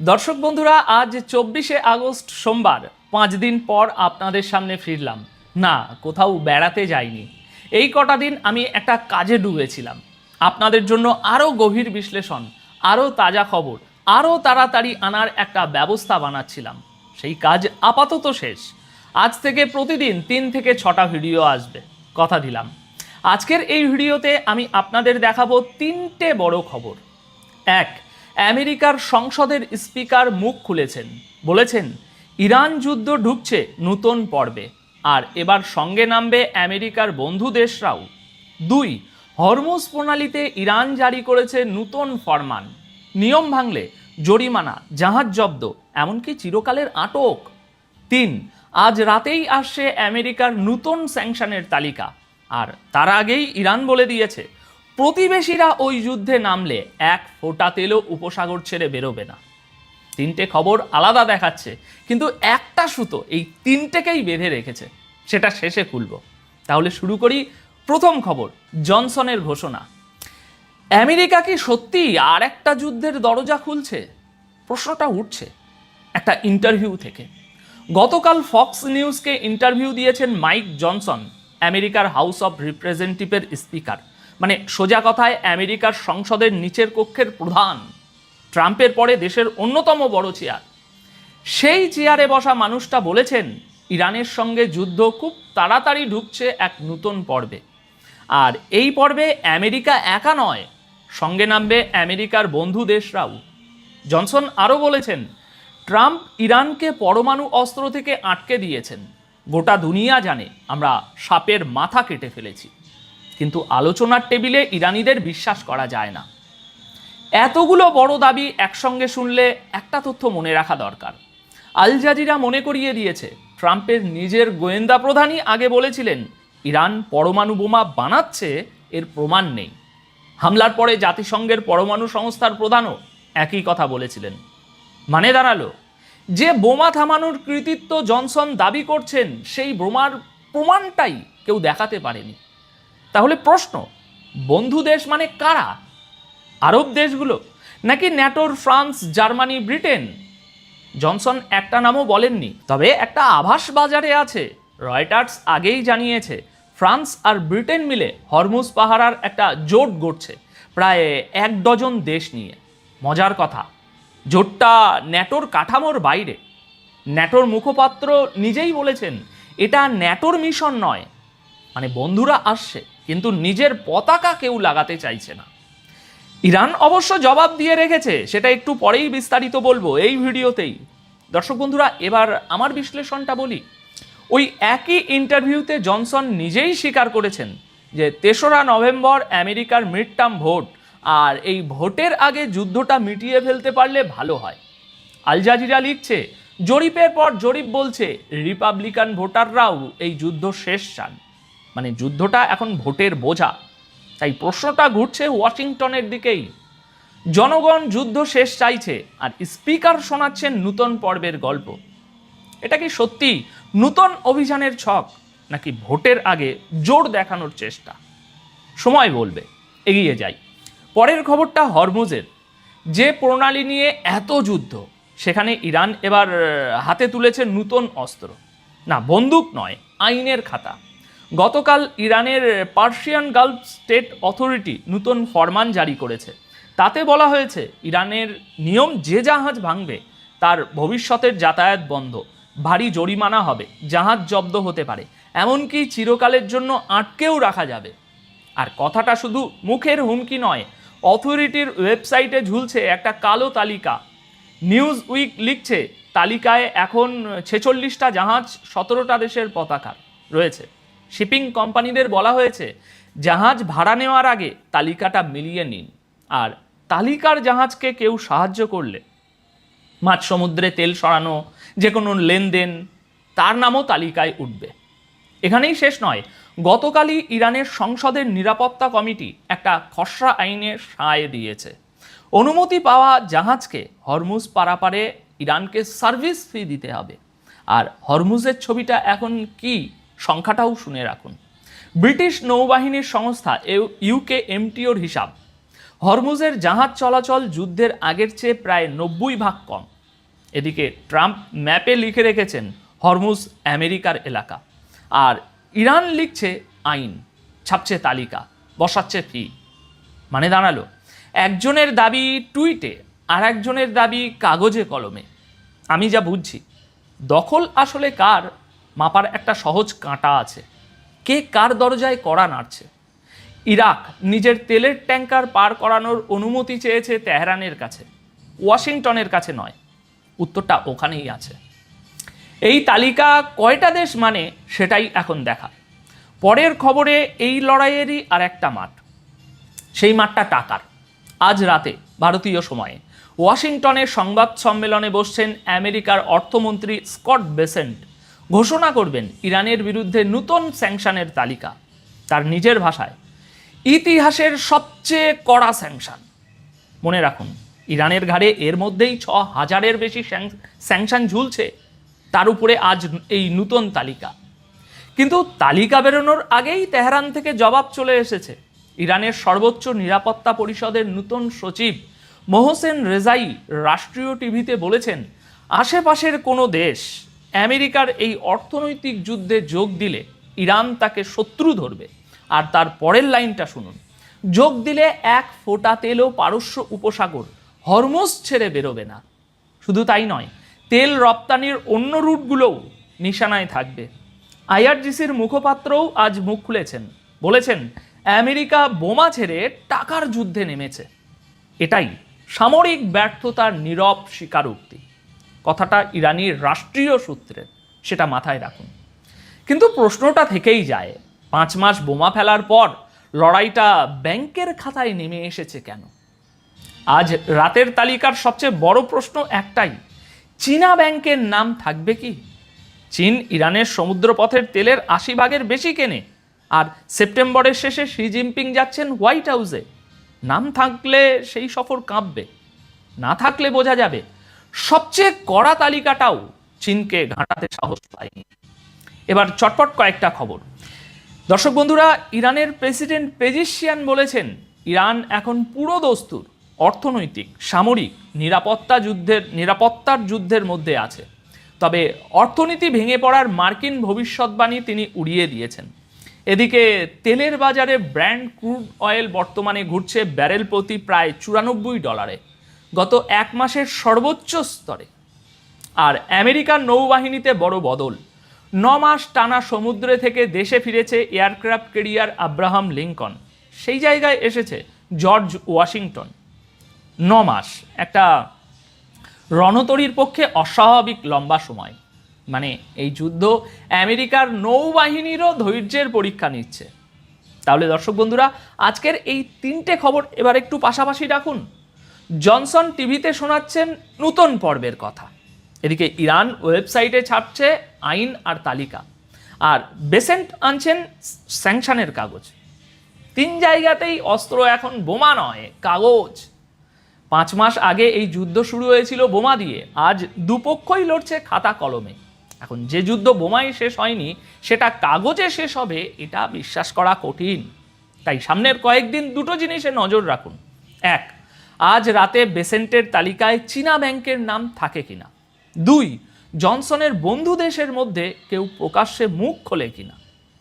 দর্শক বন্ধুরা, আজ 24শে আগস্ট সোমবার, 5 দিন পর আপনাদের সামনে ফিরলাম। না, কোথাও বেড়াতে যাইনি। এই কটা দিন আমি একটা কাজে ডুবেছিলাম। আপনাদের জন্য আরও গভীর বিশ্লেষণ, আরও তাজা খবর, আরও তাড়াতাড়ি আনার একটা ব্যবস্থা বানাচ্ছিলাম। সেই কাজ আপাতত শেষ। আজ থেকে প্রতিদিন 3 থেকে 6টা ভিডিও আসবে, কথা দিলাম। আজকের এই ভিডিওতে আমি আপনাদের দেখাবো 3টে বড় খবর। এক, আমেরিকার সংসদের স্পিকার মুখ খুলেছেন, বলেছেন ইরান যুদ্ধ ঢুকছে নতুন পর্বে, আর এবার সঙ্গে নামবে আমেরিকার বন্ধু দেশরাও। 2, হরমুজ প্রণালীতে ইরান জারি করেছে নতুন ফরমান, নিয়ম ভাঙলে জরিমানা, জাহাজ জব্দ, এমনকি চিরকালের আটক। 3, আজ রাতেই আসছে আমেরিকার নতুন স্যাংশনের তালিকা, আর তার আগেই ইরান বলে দিয়েছে প্রতিবেশীরা ওই যুদ্ধে নামলে এক ফোঁটা তেলও উপসাগর ছেড়ে বেরোবে না। 3টে খবর আলাদা দেখাচ্ছে, কিন্তু একটা সুতো এই 3টেকেই বেঁধে রেখেছে, সেটা শেষে খুলব। তাহলে শুরু করি। প্রথম খবর, জনসনের ঘোষণা। আমেরিকা কি সত্যি আর একটা যুদ্ধের দরজা খুলছে? প্রশ্নটা উঠছে একটা ইন্টারভিউ থেকে। গতকাল ফক্স নিউজকে ইন্টারভিউ দিয়েছেন মাইক জনসন, আমেরিকার হাউস অব রিপ্রেজেন্টেটিভের স্পিকার, মানে সোজা কথায় আমেরিকার সংসদের নিচের কক্ষের প্রধান, ট্রাম্পের পরে দেশের অন্যতম বড় চেয়ার। সেই চেয়ারে বসা মানুষটা বলেছেন ইরানের সঙ্গে যুদ্ধ খুব তাড়াতাড়ি ঢুকছে এক নতুন পর্বে, আর এই পর্বে আমেরিকা একা নয়, সঙ্গে নামবে আমেরিকার বন্ধু দেশরাও। জনসন আরও বলেছেন ট্রাম্প ইরানকে পরমাণু অস্ত্র থেকে আটকে দিয়েছেন। গোটা দুনিয়া জানে আমরা সাপের মাথা কেটে ফেলেছি, কিন্তু আলোচনার টেবিলে ইরানিদের বিশ্বাস করা যায় না। এতগুলো বড় দাবি একসঙ্গে শুনলে একটা তথ্য মনে রাখা দরকার। আল জাজিরা মনে করিয়ে দিয়েছে ট্রাম্পের নিজের গোয়েন্দা প্রধানই আগে বলেছিলেন ইরান পরমাণু বোমা বানাচ্ছে, এর প্রমাণ নেই। হামলার পরে জাতিসংঘের পরমাণু সংস্থার প্রধানও একই কথা বলেছিলেন। মানে দাঁড়ালো, যে বোমা থামানোর কৃতিত্ব জনসন দাবি করছেন সেই বোমার প্রমাণটাই কেউ দেখাতে পারেনি। তাহলে প্রশ্ন, বন্ধু দেশ মানে কারা? আরব দেশগুলো, নাকি ন্যাটোর ফ্রান্স, জার্মানি, ব্রিটেন? জনসন একটা নামও বলেননি, তবে একটা আভাস বাজারে আছে। রয়টার্স আগেই জানিয়েছে ফ্রান্স আর ব্রিটেন মিলে হরমুজ পাহারার একটা জোট গড়ছে, প্রায় 1 ডজন দেশ নিয়ে। মজার কথা, জোটটা ন্যাটোর কাঠামোর বাইরে। ন্যাটোর মুখপাত্র নিজেই বলেছেন এটা ন্যাটোর মিশন নয়, মানে বন্ধুরা আসছে কিন্তু নিজের পতাকা কেউ লাগাতে চাইছে না। ইরান অবশ্য জবাব দিয়ে রেখেছে, সেটা একটু পরেই বিস্তারিত বলবো এই ভিডিওতেই। দর্শক বন্ধুরা, এবার আমার বিশ্লেষণটা বলি। ওই একই ইন্টারভিউতে জনসন নিজেই স্বীকার করেছেন যে 3রা নভেম্বর আমেরিকার মিড টার্ম ভোট, আর এই ভোটের আগে যুদ্ধটা মিটিয়ে ফেলতে পারলে ভালো হয়। আল জাজিরা লিখছে জরিপের পর জরিপ বলছে রিপাবলিকান ভোটাররাও এই যুদ্ধ শেষ চান, মানে যুদ্ধটা এখন ভোটের বোঝা। তাই প্রশ্নটা ঘুরছে ওয়াশিংটনের দিকেই। জনগণ যুদ্ধ শেষ চাইছে, আর স্পিকার শোনাচ্ছেন নতুন পর্বের গল্প। এটা কি সত্যি নতুন অভিযানের ছক, নাকি ভোটের আগে জোর দেখানোর চেষ্টা? সময় বলবে। এগিয়ে যাই। পরের খবরটা হরমুজের। যে প্রণালী নিয়ে এত যুদ্ধ, সেখানে ইরান এবার হাতে তুলেছে নতুন অস্ত্র। না, বন্দুক নয়, আইনের খাতা। গতকাল ইরানের পার্সিয়ান গালফ স্টেট অথরিটি নতুন ফরমান জারি করেছে। তাতে বলা হয়েছে ইরানের নিয়ম, যে জাহাজ ভাঙবে তার ভবিষ্যতের যাতায়াত বন্ধ, ভারী জরিমানা হবে, জাহাজ জব্দ হতে পারে, এমনকি চিরকালের জন্য আটকেও রাখা যাবে। আর কথাটা শুধু মুখের হুমকি নয়, অথরিটির ওয়েবসাইটে ঝুলছে একটা কালো তালিকা। নিউজ উইক লিখছে তালিকায় এখন 46টা জাহাজ, 17টা দেশের পতাকা রয়েছে। শিপিং কোম্পানিদের বলা হয়েছে জাহাজ ভাড়া নেওয়ার আগে তালিকাটা মিলিয়ে নিন, আর তালিকার জাহাজকে কেউ সাহায্য করলে, মাঝ সমুদ্রে তেল সরানো, যে কোনো লেনদেন, তার নামও তালিকায় উঠবে। এখানেই শেষ নয়, গতকালই ইরানের সংসদের নিরাপত্তা কমিটি একটা খসড়া আইনে সায় দিয়েছে। অনুমতি পাওয়া জাহাজকে হরমুজ পারাপারে ইরানকে সার্ভিস ফি দিতে হবে। আর হরমুজের ছবিটা এখন কি, সংখ্যাটাও শুনে রাখুন। ব্রিটিশ নৌবাহিনীর সংস্থা ইউকে এমটিওর হিসাব, হরমুজের জাহাজ চলাচল যুদ্ধের আগের চেয়ে প্রায় 90% কম। এদিকে ট্রাম্প ম্যাপে লিখে রেখেছেন হরমুজ আমেরিকার এলাকা, আর ইরান লিখছে আইন, ছাপছে তালিকা, বসাচ্ছে ফি। মানে দাঁড়ালো একজনের দাবি টুইটে আর একজনের দাবি কাগজে কলমে। আমি যা বুঝছি দখল আসলে কার মাপার একটা সহজ কাঁটা আছে, কে কার দরজায় কড়া নাড়ছে। ইরাক নিজের তেলের ট্যাঙ্কার পার করানোর অনুমতি চেয়েছে তেহরানের কাছে, ওয়াশিংটনের কাছে নয়। উত্তরটা ওখানেই আছে। এই তালিকা কয়টা দেশ মানে সেটাই এখন দেখা। পরের খবরে এই লড়াইয়েরই আর একটা মাঠ, সেই মাঠটা টাকার। আজ রাতে ভারতীয় সময়ে ওয়াশিংটনের সংবাদ সম্মেলনে বসছেন আমেরিকার অর্থমন্ত্রী স্কট বেসেন্ট। ঘোষণা করবেন ইরানের বিরুদ্ধে নতুন স্যাংশনের তালিকা। তার নিজের ভাষায়, ইতিহাসের সবচেয়ে কড়া স্যাংশন। মনে রাখুন, ইরানের ঘাড়ে এর মধ্যেই 6,000-এর বেশি স্যাংশন ঝুলছে, তার উপরে আজ এই নতুন তালিকা। কিন্তু তালিকা বেরোনোর আগেই তেহরান থেকে জবাব চলে এসেছে। ইরানের সর্বোচ্চ নিরাপত্তা পরিষদের নতুন সচিব মোহসেন রেজাই রাষ্ট্রীয় টিভিতে বলেছেন, আশেপাশের কোনো দেশ আমেরিকার এই অর্থনৈতিক যুদ্ধে যোগ দিলে ইরান তাকে শত্রু ধরবে। আর তার পরের লাইনটা শুনুন, যোগ দিলে এক ফোঁটা তেলও পারস্য উপসাগর হরমুজ ছেড়ে বেরোবে না। শুধু তাই নয়, তেল রপ্তানির অন্য রুটগুলোও নিশানায় থাকবে। আইআরজিসির মুখপাত্রও আজ মুখ খুলেছেন, বলেছেন আমেরিকা বোমা ছেড়ে টাকার যুদ্ধে নেমেছে। এটাই সামরিক ব্যর্থতার নীরব স্বীকারোক্তি। কথাটা ইরানির রাষ্ট্রীয় সূত্রের, সেটা মাথায় রাখুন। কিন্তু প্রশ্নটা থেকেই যায়, 5 মাস বোমা ফেলার পর লড়াইটা ব্যাংকের খাতায় নেমে এসেছে কেন? আজ রাতের তালিকার সবচেয়ে বড় প্রশ্ন একটাই, চীনা ব্যাংকের নাম থাকবে কি? চীন ইরানের সমুদ্রপথের তেলের 80% বেশি কেনে, আর সেপ্টেম্বরের শেষে শি জিনপিং যাচ্ছেন হোয়াইট হাউসে। নাম থাকলে সেই সফর কাঁপবে, না থাকলে বোঝা যাবে। সবচেয়ে কড়া তালিকাটাও চীনকে ঘাঁটাতে সাহস পায়নি। এবার চটপট কয়েকটা খবর। দর্শক বন্ধুরা, ইরানের প্রেসিডেন্ট পেজিশিয়ান বলেছেন, ইরান এখন পুরো দস্তুর অর্থনৈতিক, সামরিক, নিরাপত্তার যুদ্ধের মধ্যে আছে। তবে অর্থনীতি ভেঙে পড়ার মার্কিন ভবিষ্যৎবাণী তিনি উড়িয়ে দিয়েছেন। এদিকে তেলের বাজারে ব্র্যান্ড ক্রুড অয়েল বর্তমানে ঘুরছে ব্যারেল প্রতি প্রায় $94, গত 1 মাসের সর্বোচ্চ স্তরে। আর আমেরিকার নৌবাহিনীতে বড় বদল, 9 মাস টানা সমুদ্রে থেকে দেশে ফিরেছে এয়ারক্রাফট ক্যারিয়ার আব্রাহাম লিঙ্কন, সেই জায়গায় এসেছে জর্জ ওয়াশিংটন। 9 মাস একটা রণতরীর পক্ষে অস্বাভাবিক লম্বা সময়। মানে এই যুদ্ধ আমেরিকার নৌবাহিনীরও ধৈর্যের পরীক্ষা নিচ্ছে। তাহলে দর্শক বন্ধুরা, আজকের এই 3টে খবর এবার একটু পাশাপাশি রাখুন। জনসন টিভিতে শোনাচ্ছেন নতুন পর্বের কথা, এদিকে ইরান ওয়েবসাইটে ছাপছে আইন আর তালিকা, আর বেসেন্ট আনছেন স্যাংশনের কাগজ। 3 জায়গাতেই অস্ত্র এখন বোমা নয়, কাগজ। 5 মাস আগে এই যুদ্ধ শুরু হয়েছিল বোমা দিয়ে, আজ দুপক্ষই লড়ছে খাতা কলমে। এখন যে যুদ্ধ বোমায় শেষ হয়নি, সেটা কাগজে শেষ হবে, এটা বিশ্বাস করা কঠিন। তাই সামনের কয়েকদিন দুটো জিনিসে নজর রাখুন। 1, আজ রাতে বেসেন্টের তালিকায় চীনা ব্যাংকের নাম থাকে কিনা। 2, জনসনের বন্ধু দেশের মধ্যে কেউ প্রকাশ্যে মুখ খোলে কিনা,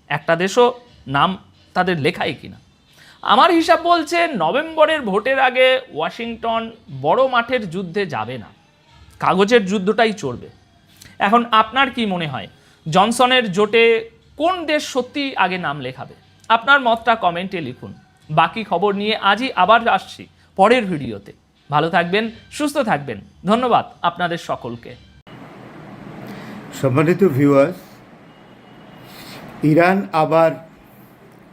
একটা দেশও নাম তাদের লেখায় কিনা। আমার হিসাব বলছে নভেম্বরের ভোটের আগে ওয়াশিংটন বড় মাঠের যুদ্ধে যাবে না, কাগজের যুদ্ধটাই চলবে। এখন আপনার কি মনে হয়, জনসনের জোটে কোন দেশ সত্যি আগে নাম লেখাবে? আপনার মতটা কমেন্টে লিখুন। বাকি খবর নিয়ে আজই আবার আসছি পরের ভিডিওতে। ভালো থাকবেন, সুস্থ থাকবেন। ধন্যবাদ আপনাদের সকলকে। সম্মানিত ভিউয়ার্স, ইরান আবার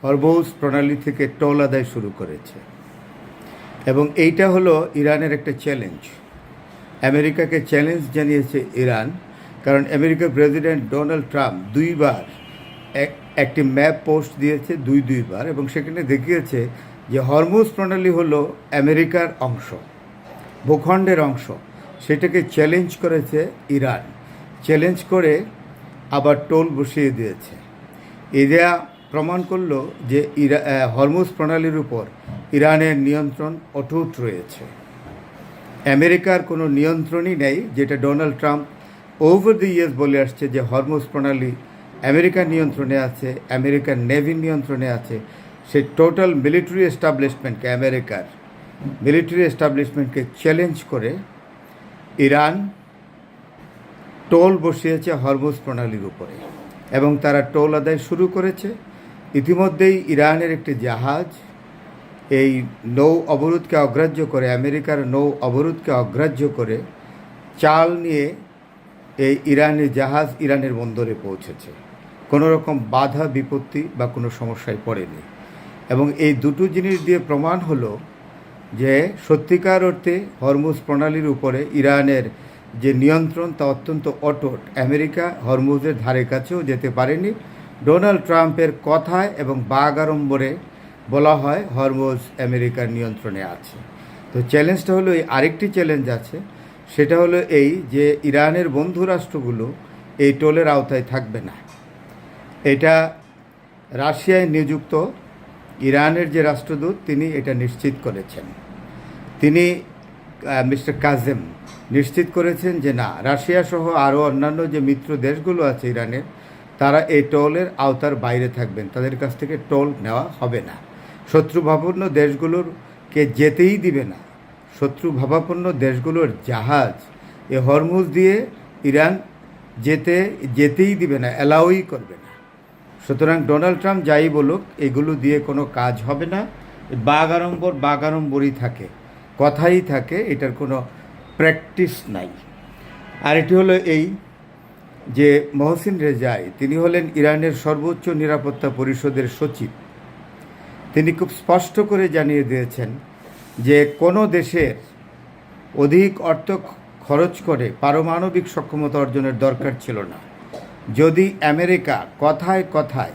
হরমুজ প্রণালী থেকে টোল আদায় শুরু করেছে, এবং এইটা হলো ইরানের একটা চ্যালেঞ্জ। আমেরিকাকে চ্যালেঞ্জ জানিয়েছে ইরান, কারণ আমেরিকার প্রেসিডেন্ট ডোনাল্ড ট্রাম্প 2 বার একটি ম্যাপ পোস্ট দিয়েছে, 2 বার, এবং সেখানে দেখিয়েছে যে হরমুজ প্রণালী হলো আমেরিকার অংশ, ভূখণ্ডের অংশ। সেটাকে চ্যালেঞ্জ করেছে ইরান, চ্যালেঞ্জ করে আবার টোল বসিয়ে দিয়েছে। এরা প্রমাণ করলো যে হরমুজ প্রণালীর উপর ইরানের নিয়ন্ত্রণ অটুট রয়েছে। আমেরিকার কোনো নিয়ন্ত্রণই নেই, যেটা Donald Trump over the years বলে আসছে যে হরমুজ প্রণালী আমেরিকার নিয়ন্ত্রণে আছে, আমেরিকার নেভির নিয়ন্ত্রণে আছে। সেই টোটাল মিলিটারি এস্টাবলিশমেন্টকে, আমেরিকার মিলিটারি এস্টাবলিশমেন্টকে চ্যালেঞ্জ করে ইরান টোল বসিয়েছে হরমুজ প্রণালীর উপরে এবং তারা টোল আদায় শুরু করেছে। ইতিমধ্যেই ইরানের একটি জাহাজ এই নৌ অবরোধকে অগ্রাহ্য করে, আমেরিকার নৌ অবরোধকে অগ্রাহ্য করে চাল নিয়ে এই ইরানের জাহাজ ইরানের বন্দরে পৌঁছেছে। কোনো রকম বাধা বিপত্তি বা কোনো সমস্যায় পড়েনি। এবং এই দুটো জিনিস দিয়ে প্রমাণ হলো যে সত্যিকার অর্থে হরমুজ প্রণালীর উপরে ইরানের যে নিয়ন্ত্রণ তা অত্যন্ত অটুট। আমেরিকা হরমুজের ধারে কাছেও যেতে পারেনি। ডোনাল্ড ট্রাম্পের কথায় এবং বাগাড়ম্বরে বলা হয় হরমুজ আমেরিকার নিয়ন্ত্রণে আছে। তো চ্যালেঞ্জটা হলো এই, আরেকটি চ্যালেঞ্জ আছে, সেটা হলো এই যে ইরানের বন্ধু রাষ্ট্রগুলো এই টোলের আওতায় থাকবে না। এটা রাশিয়ায় নিযুক্ত ইরানের যে রাষ্ট্রদূত তিনি এটা নিশ্চিত করেছেন। তিনি মিস্টার কাজেম নিশ্চিত করেছেন যে না, রাশিয়া সহ আরও অন্যান্য যে মিত্র দেশগুলো আছে ইরানের, তারা এই টোলের আওতার বাইরে থাকবেন, তাদের কাছ থেকে টোল নেওয়া হবে না। শত্রুভাবাপন্ন দেশগুলোরকে যেতেই দিবে না। শত্রুভাবাপন্ন দেশগুলোর জাহাজ এ হরমুজ দিয়ে ইরান যেতেই দিবে না, অ্যালাউই করবে না। সুতরাং ডোনাল্ড ট্রাম্প যাই বলুক, এগুলো দিয়ে কোনো কাজ হবে না। বাগাড়ম্বরই থাকে, কথাই থাকে, এটার কোনো প্র্যাকটিস নাই। আর এটি হলো এই যে মহসিন রেজাই, তিনি হলেন ইরানের সর্বোচ্চ নিরাপত্তা পরিষদের সচিব। তিনি খুব স্পষ্ট করে জানিয়ে দিয়েছেন যে কোনো দেশের অধিক অর্থ খরচ করে পারমাণবিক সক্ষমতা অর্জনের দরকার ছিল না। যদি আমেরিকা কথায় কথায়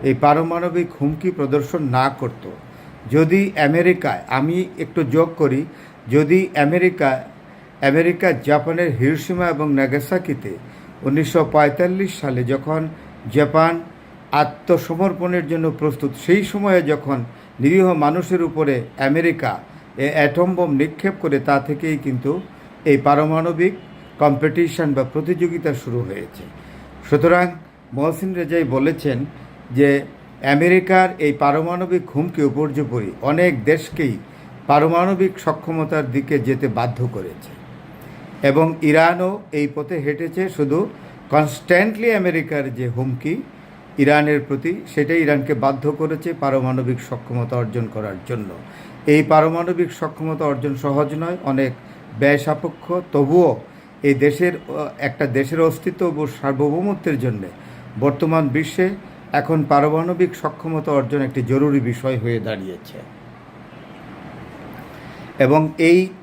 এই পারমাণবিক হুমকি প্রদর্শন না করত, যদি আমেরিকায়, আমি একটু যোগ করি, যদি আমেরিকা জাপানের হিরোশিমা এবং নাগাসাকিতে 1945 সালে যখন জাপান আত্মসমর্পণের জন্য প্রস্তুত, সেই সময়ে যখন নিরীহ মানুষের উপরে আমেরিকা অ্যাটম বোম নিক্ষেপ করে, তা থেকেই কিন্তু এই পারমাণবিক কম্পিটিশন বা প্রতিযোগিতা শুরু হয়েছে। সুতরাং মহসিন রেজাই বলেছেন যে আমেরিকার এই পারমাণবিক হুমকি উপর্যুপরি অনেক দেশকেই পারমাণবিক সক্ষমতার দিকে যেতে বাধ্য করেছে এবং ইরানও এই পথে হেঁটেছে। শুধু কনস্ট্যান্টলি আমেরিকার যে হুমকি ইরানের প্রতি, সেটাই ইরানকে বাধ্য করেছে পারমাণবিক সক্ষমতা অর্জন করার জন্য। এই পারমাণবিক সক্ষমতা অর্জন সহজ নয়, অনেক ব্যয় সাপেক্ষ। তবুও এই একটা দেশের অস্তিত্ব ও সার্বভৌমত্বের জন্য বর্তমান বিশ্বে এখন পারমাণবিক সক্ষমতা অর্জন একটি জরুরি বিষয় হয়ে দাঁড়িয়েছে। এবং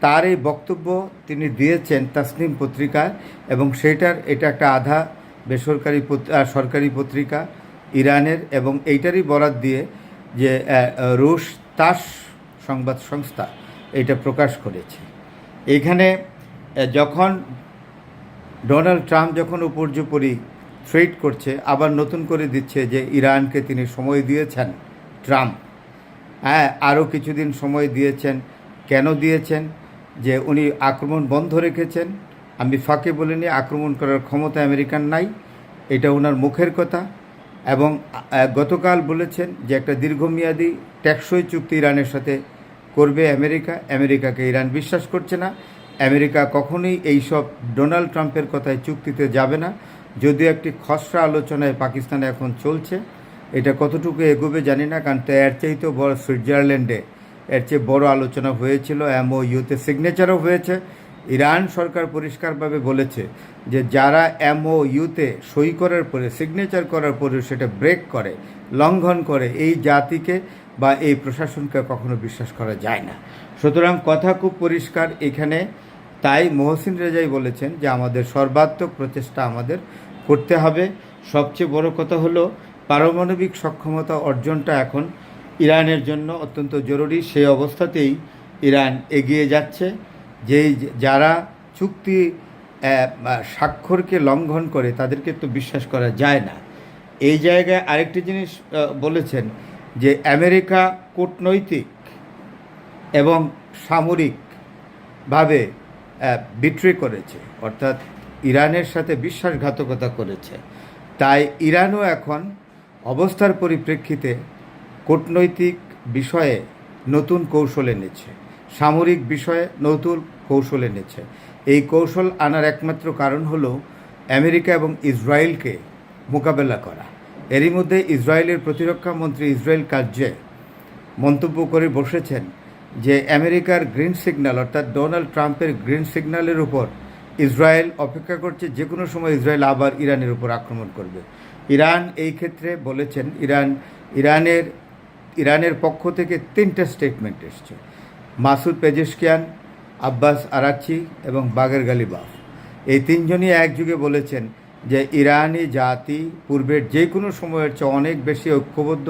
তার এই বক্তব্য তিনি দিয়েছেন তাসনিম পত্রিকায়, এবং এটা একটা আধা বেসরকারি সরকারি পত্রিকা ইরানের, এবং এইটারই বরাত দিয়ে যে রুশ তাস সংবাদ সংস্থা এটা প্রকাশ করেছে। এইখানে যখন ডোনাল্ড ট্রাম্প যখন উপর্যুপরি থ্রেট করছে, আবার নতুন করে দিচ্ছে যে ইরানকে তিনি সময় দিয়েছেন ট্রাম্প, আরও কিছুদিন সময় দিয়েছেন। কেন দিয়েছেন? যে উনি আক্রমণ বন্ধ রেখেছেন। আমি ফাঁকে বলিনি, আক্রমণ করার ক্ষমতা আমেরিকার নাই, এটা ওনার মুখের কথা। এবং গতকাল বলেছেন যে একটা দীর্ঘমেয়াদী টেকসই চুক্তি ইরানের সাথে করবে আমেরিকাকে ইরান বিশ্বাস করছে না। আমেরিকা কখনোই এইসব ডোনাল্ড ট্রাম্পের কথায় চুক্তিতে যাবে না। যদিও একটি খসড়া আলোচনায় পাকিস্তানে এখন চলছে, এটা কতটুকু এগোবে জানি না, কারণ এর চাইতেও বড় সুইজারল্যান্ডে এর চেয়ে বড় আলোচনা হয়েছিল, MOUতে সিগনেচারও হয়েছে। ইরান সরকার পরিষ্কারভাবে বলেছে যে যারা MOUতে সই করার পরে, সিগনেচার করার পরে সেটা ব্রেক করে, লঙ্ঘন করে, এই জাতিকে বা এই প্রশাসনকে কখনো বিশ্বাস করা যায় না। সুতরাং কথা খুব পরিষ্কার এখানে। তাই মহসিন রেজাই বলেছেন যে আমাদের সর্বাত্মক প্রচেষ্টা আমাদের করতে হবে। সবচেয়ে বড় কথা হলো পারমাণবিক সক্ষমতা অর্জনটা এখন ইরানের জন্য অত্যন্ত জরুরি। সেই অবস্থাতেই ইরান এগিয়ে যাচ্ছে। যারা চুক্তি স্বাক্ষরকে লঙ্ঘন করে তাদেরকে তো বিশ্বাস করা যায় না। এই জায়গায় আরেকটি জিনিস বলেছেন যে আমেরিকা কূটনৈতিক এবং সামরিকভাবে বিট্রে করেছে, অর্থাৎ ইরানের সাথে বিশ্বাসঘাতকতা করেছে। তাই ইরানও এখন অবস্থার পরিপ্রেক্ষিতে কূটনৈতিক বিষয়ে নতুন কৌশল এনেছে, সামরিক বিষয়ে নতুন কৌশল এনেছে। এই কৌশল আনার একমাত্র কারণ হলো আমেরিকা এবং ইসরায়েলকে মোকাবেলা করা। এরই মধ্যে ইসরায়েলের প্রতিরক্ষা মন্ত্রী ইসরায়েল কাটজে মন্তব্য করে বসেছেন যে আমেরিকার গ্রিন সিগন্যাল, অর্থাৎ ডোনাল্ড ট্রাম্পের গ্রিন সিগন্যালের উপর ইসরায়েল অপেক্ষা করছে, যে কোনো সময় ইসরায়েল আবার ইরানের উপর আক্রমণ করবে। ইরান এই ক্ষেত্রে বলেছেন, ইরানের পক্ষ থেকে 3টে স্টেটমেন্ট এসছে। মাসুদ পেজেশকিয়ান, আব্বাস আরাকচি এবং বাগের গালিবাফ, এই তিনজনই একযোগে বলেছেন যে ইরানি জাতি পূর্বের যে কোনো সময়ের চেয়ে অনেক বেশি ঐক্যবদ্ধ,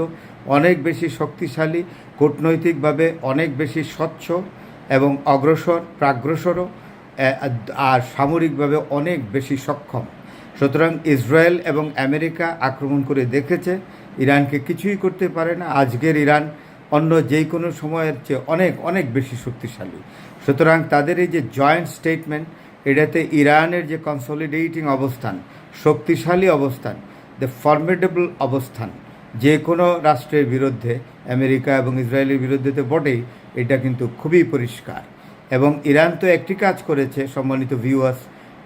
অনেক বেশি শক্তিশালী, কূটনৈতিকভাবে অনেক বেশি স্বচ্ছ এবং প্রাগ্রসরও, আর সামরিকভাবে অনেক বেশি সক্ষম। সুতরাং ইসরায়েল এবং আমেরিকা আক্রমণ করে দেখেছে ইরানকে কিছুই করতে পারে না। আজকের ইরান অন্য যে কোনো সময়ের চেয়ে অনেক অনেক বেশি শক্তিশালী। সুতরাং তাদের এই যে জয়েন্ট স্টেটমেন্ট, এটাতে ইরানের যে কনসলিডেটিং অবস্থান, শক্তিশালী অবস্থান, দ্য ফর্মিডেবল অবস্থান যে কোনো রাষ্ট্রের বিরুদ্ধে, আমেরিকা এবং ইসরায়েলের বিরুদ্ধে তো বটেই, এটা কিন্তু খুবই পরিষ্কার। এবং ইরান তো একটি কাজ করেছে, সম্মানিত ভিউয়ার্স,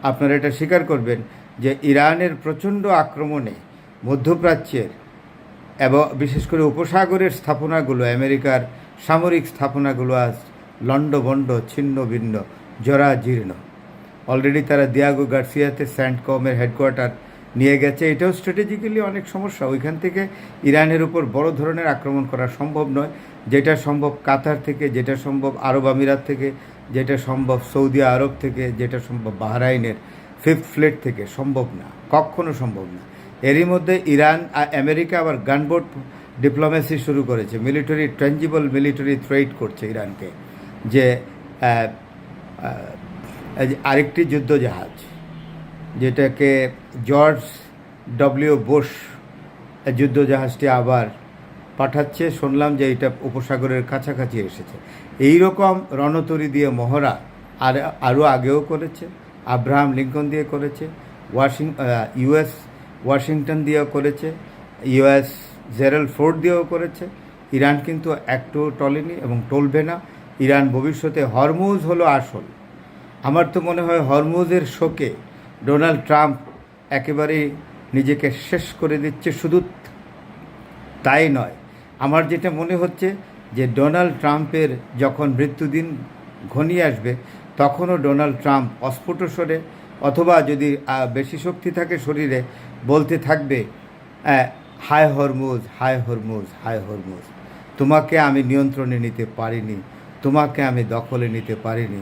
আপনারা এটা স্বীকার করবেন যে ইরানের প্রচণ্ড আক্রমণে মধ্যপ্রাচ্যের এবং বিশেষ করে উপসাগরের স্থাপনাগুলো, আমেরিকার সামরিক স্থাপনাগুলো আজ লণ্ডভণ্ড, ছিন্ন ভিন্ন, জরাজীর্ণ। অলরেডি তারা দিয়াগো গার্সিয়াতে স্যান্ডকমের হেডকোয়ার্টার নিয়ে গেছে। এটাও স্ট্র্যাটেজিক্যালি অনেক সমস্যা। ওইখান থেকে ইরানের উপর বড় ধরনের আক্রমণ করা সম্ভব নয়। যেটা সম্ভব কাতার থেকে, যেটা সম্ভব আরব আমিরাত থেকে, যেটা সম্ভব সৌদি আরব থেকে, যেটা সম্ভব বাহরাইনের 5th ফ্লিট থেকে, সম্ভব না, কখনো সম্ভব না। এরই মধ্যে ইরান আর আমেরিকা আবার গানবোট ডিপ্লোমেসি শুরু করেছে, ট্যাঞ্জিবল মিলিটারি থ্রেট করছে ইরানকে, যে আরেকটি যুদ্ধজাহাজ, যেটাকে জর্জ ডব্লিউ বুশ যুদ্ধজাহাজটি আবার পাঠাচ্ছে। শুনলাম যে এটা উপসাগরের কাছাকাছি এসেছে। এই রকম রণতরী দিয়ে মহড়া আরও আগেও করেছে, আব্রাহাম লিঙ্কন দিয়ে করেছে, ইউএস ওয়াশিংটন দিয়েও করেছে, ইউএস জেরাল্ড ফোর্ড দিয়েও করেছে। ইরান কিন্তু একটু টলেনি এবং টলবে না। ইরান ভবিষ্যতে, হরমুজ হলো আসল। আমার তো মনে হয় হরমুজের শোকে ডোনাল্ড ট্রাম্প একেবারেই নিজেকে শেষ করে দিচ্ছে। শুধু তাই নয়, আমার যেটা মনে হচ্ছে যে ডোনাল্ড ট্রাম্পের যখন মৃত্যুদিন ঘনিয়ে আসবে, তখনও ডোনাল্ড ট্রাম্প অস্ফুট স্বরে, অথবা যদি বেশি শক্তি থাকে শরীরে, বলতে থাকবে, হায় হরমুজ, হায় হরমুজ, হায় হরমুজ, তোমাকে আমি নিয়ন্ত্রণে নিতে পারিনি, তোমাকে আমি দখলে নিতে পারিনি।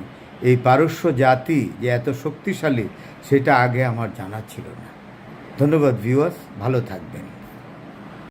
এই পারস্য জাতি যে এত শক্তিশালী, সেটা আগে আমার জানা ছিল না। ধন্যবাদ ভিউয়ার্স, ভালো থাকবেন।